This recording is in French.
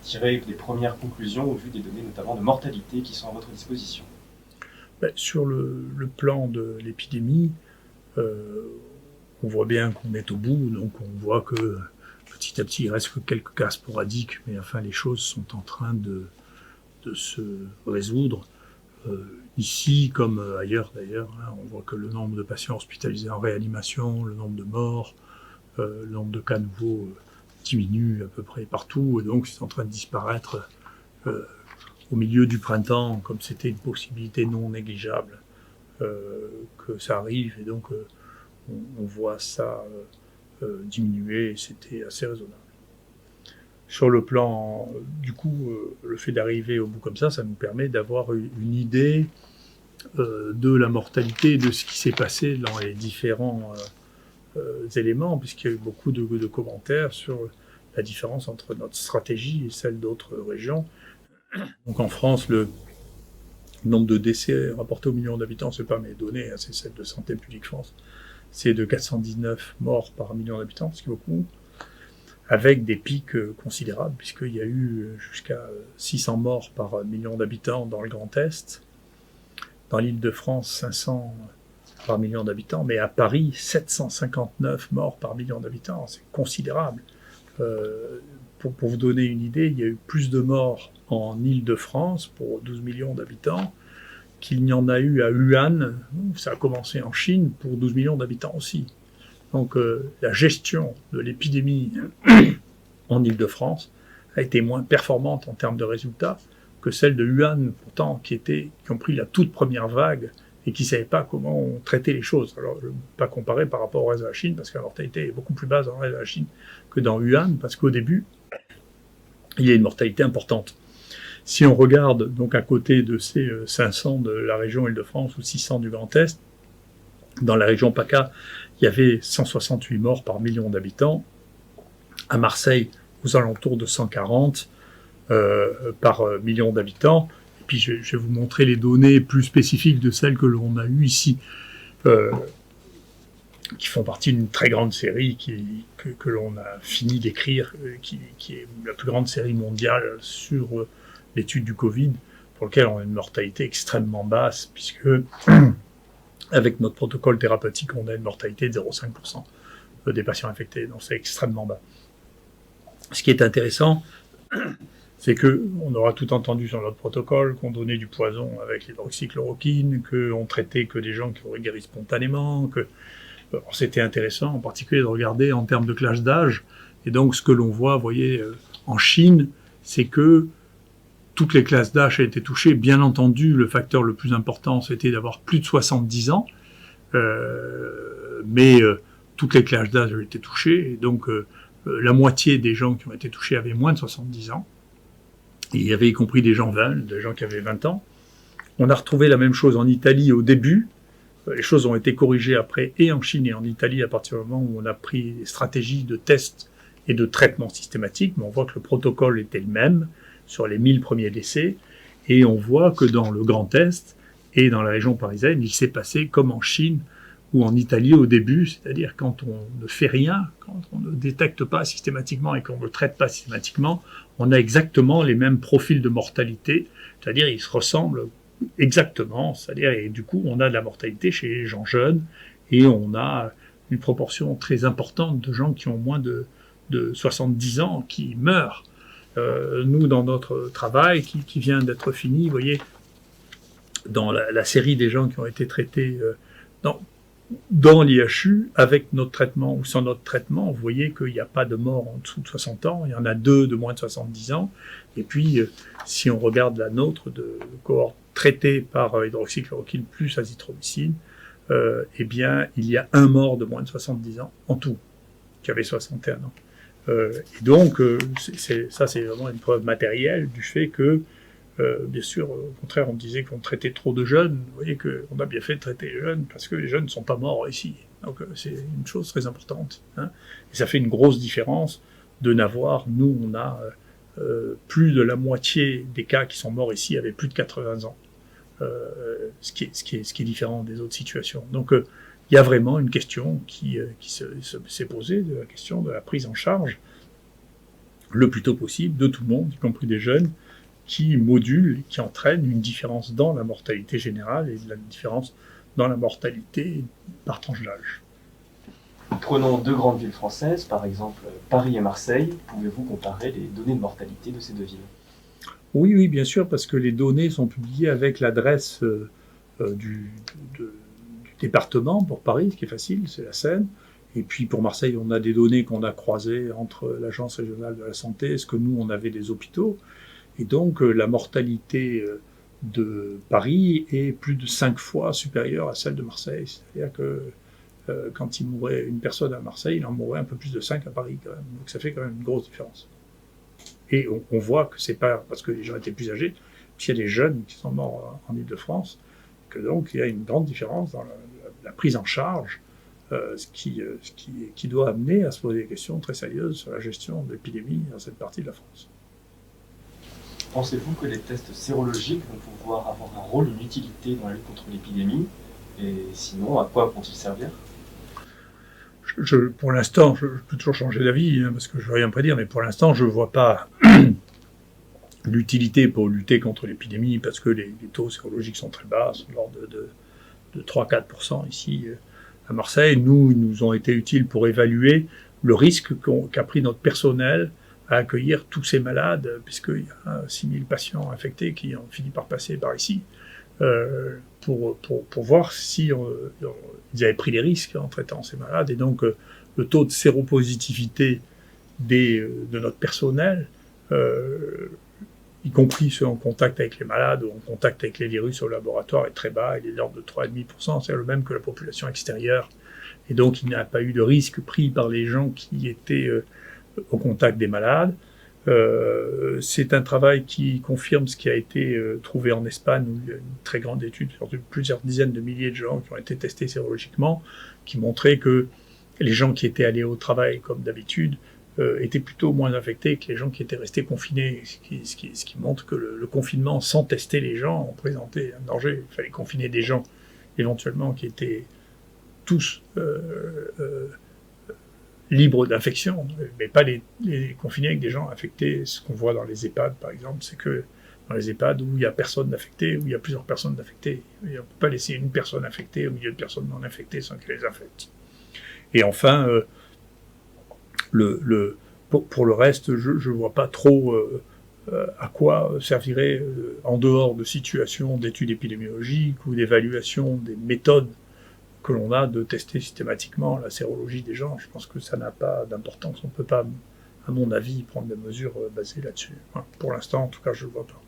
tirer des premières conclusions au vu des données notamment de mortalité qui sont à votre disposition? Sur le plan de l'épidémie, on voit bien qu'on est au bout, donc on voit que petit à petit, il reste que quelques cas sporadiques, mais enfin les choses sont en train de se résoudre. Ici, comme ailleurs d'ailleurs, hein, on voit que le nombre de patients hospitalisés en réanimation, le nombre de morts, le nombre de cas nouveaux diminue à peu près partout, et donc c'est en train de disparaître au milieu du printemps, comme c'était une possibilité non négligeable que ça arrive, et donc on voit ça diminuer, et c'était assez raisonnable. Sur le plan, du coup, le fait d'arriver au bout comme ça nous permet d'avoir une idée de la mortalité, de ce qui s'est passé dans les différents éléments, puisqu'il y a eu beaucoup de commentaires sur la différence entre notre stratégie et celle d'autres régions. Donc en France, le nombre de décès rapportés au million d'habitants, c'est pas mes données, hein, c'est celle de Santé publique France, c'est de 419 morts par million d'habitants, ce qui est beaucoup, avec des pics considérables, puisqu'il y a eu jusqu'à 600 morts par million d'habitants dans le Grand Est, dans l'Île-de-France 500 par million d'habitants, mais à Paris 759 morts par million d'habitants, c'est considérable. Pour vous donner une idée, il y a eu plus de morts en Île-de-France pour 12 millions d'habitants qu'il n'y en a eu à Wuhan, ça a commencé en Chine, pour 12 millions d'habitants aussi. Donc la gestion de l'épidémie en Île-de-France a été moins performante en termes de résultats que celle de Wuhan, pourtant, qui ont pris la toute première vague et qui ne savaient pas comment on traitait les choses. Alors, je ne vais pas comparer par rapport au reste de la Chine, parce que la mortalité est beaucoup plus basse dans le reste de la Chine que dans Wuhan, parce qu'au début, il y a une mortalité importante. Si on regarde donc à côté de ces 500 de la région Île-de-France ou 600 du Grand Est, dans la région PACA, il y avait 168 morts par million d'habitants. À Marseille, aux alentours de 140 par million d'habitants. Et puis je vais vous montrer les données plus spécifiques de celles que l'on a eues ici, qui font partie d'une très grande série que l'on a fini d'écrire, qui est la plus grande série mondiale sur l'étude du Covid, pour lequel on a une mortalité extrêmement basse, puisque avec notre protocole thérapeutique, on a une mortalité de 0,5% des patients infectés, donc c'est extrêmement bas. Ce qui est intéressant, c'est qu'on aura tout entendu sur notre protocole, qu'on donnait du poison avec l'hydroxychloroquine, qu'on traitait que des gens qui auraient guéri spontanément, que c'était intéressant en particulier de regarder en termes de classe d'âge. Et donc ce que l'on voit, vous voyez, en Chine, c'est que toutes les classes d'âge ont été touchées. Bien entendu, le facteur le plus important, c'était d'avoir plus de 70 ans, mais toutes les classes d'âge ont été touchées, et donc la moitié des gens qui ont été touchés avaient moins de 70 ans. Et il y avait y compris des gens qui avaient 20 ans. On a retrouvé la même chose en Italie au début. Les choses ont été corrigées après, et en Chine et en Italie, à partir du moment où on a pris des stratégies de tests et de traitement systématique. Mais on voit que le protocole était le même sur les 1000 premiers décès. Et on voit que dans le Grand Est et dans la région parisienne, il s'est passé comme en Chine ou en Italie au début, c'est-à-dire quand on ne fait rien, quand on ne détecte pas systématiquement et qu'on ne le traite pas systématiquement, on a exactement les mêmes profils de mortalité, c'est-à-dire ils se ressemblent exactement, c'est-à-dire et du coup on a de la mortalité chez les gens jeunes et on a une proportion très importante de gens qui ont moins de 70 ans qui meurent. Nous, dans notre travail qui vient d'être fini, vous voyez, dans la série des gens qui ont été traités dans l'IHU, avec notre traitement ou sans notre traitement, vous voyez qu'il n'y a pas de mort en dessous de 60 ans, il y en a 2 de moins de 70 ans, et puis si on regarde la nôtre de cohorte traitée par hydroxychloroquine plus azithromycine, eh bien il y a 1 mort de moins de 70 ans en tout, qui avait 61 ans. Et donc ça c'est vraiment une preuve matérielle du fait que bien sûr, au contraire, on disait qu'on traitait trop de jeunes. Vous voyez qu'on a bien fait de traiter les jeunes parce que les jeunes ne sont pas morts ici. Donc c'est une chose très importante. Hein. Et ça fait une grosse différence de n'avoir, nous, on a plus de la moitié des cas qui sont morts ici avaient plus de 80 ans. Ce qui est différent des autres situations. Donc il y a vraiment une question qui s'est posée, de la question de la prise en charge le plus tôt possible de tout le monde, y compris des jeunes, qui modulent, qui entraînent une différence dans la mortalité générale et la différence dans la mortalité par tranche d'âge. Prenons deux grandes villes françaises, par exemple Paris et Marseille. Pouvez-vous comparer les données de mortalité de ces deux villes? Oui, bien sûr, parce que les données sont publiées avec l'adresse du département. Pour Paris, ce qui est facile, c'est la Seine. Et puis pour Marseille, on a des données qu'on a croisées entre l'Agence régionale de la santé et ce que nous, on avait des hôpitaux. Et donc la mortalité de Paris est plus de 5 fois supérieure à celle de Marseille. C'est-à-dire que quand il mourait une personne à Marseille, il en mourait un peu plus de 5 à Paris quand même. Donc ça fait quand même une grosse différence. Et on voit que c'est pas parce que les gens étaient plus âgés, puis il y a des jeunes qui sont morts en Île-de-France, que donc il y a une grande différence dans la prise en charge, ce qui doit amener à se poser des questions très sérieuses sur la gestion de l'épidémie dans cette partie de la France. Pensez-vous que les tests sérologiques vont pouvoir avoir un rôle, une utilité dans la lutte contre l'épidémie? Et sinon, à quoi vont-ils servir? Pour l'instant, je peux toujours changer d'avis, parce que je ne veux rien prédire, mais pour l'instant, je ne vois pas l'utilité pour lutter contre l'épidémie, parce que les taux sérologiques sont très bas, sont de l'ordre de 3-4% ici à Marseille. Ils nous ont été utiles pour évaluer le risque qu'a pris notre personnel à accueillir tous ces malades, puisqu'il y a 6000 patients infectés qui ont fini par passer par ici, pour voir si ils avaient pris des risques en traitant ces malades. Et donc, le taux de séropositivité de notre personnel, y compris ceux en contact avec les malades ou en contact avec les virus au laboratoire, est très bas. Il est de l'ordre de 3,5%, c'est le même que la population extérieure. Et donc, il n'y a pas eu de risque pris par les gens qui étaient au contact des malades. C'est un travail qui confirme ce qui a été trouvé en Espagne, où il y a une très grande étude sur plusieurs dizaines de milliers de gens qui ont été testés sérologiquement, qui montrait que les gens qui étaient allés au travail comme d'habitude étaient plutôt moins infectés que les gens qui étaient restés confinés, ce qui montre que le confinement sans tester les gens présentait un danger. Il fallait confiner des gens éventuellement qui étaient tous libres d'infection, mais pas les confiner avec des gens infectés. Ce qu'on voit dans les EHPAD, par exemple, c'est que dans les EHPAD où il n'y a personne d'infecté, où il y a plusieurs personnes infectées, on ne peut pas laisser une personne infectée au milieu de personnes non infectées sans qu'elle les infecte. Et enfin, pour le reste, je ne vois pas trop à quoi servirait, en dehors de situations d'études épidémiologiques ou d'évaluation des méthodes que l'on a de tester systématiquement la sérologie des gens. Je pense que ça n'a pas d'importance. On ne peut pas, à mon avis, prendre des mesures basées là-dessus. Voilà. Pour l'instant, en tout cas, je ne le vois pas.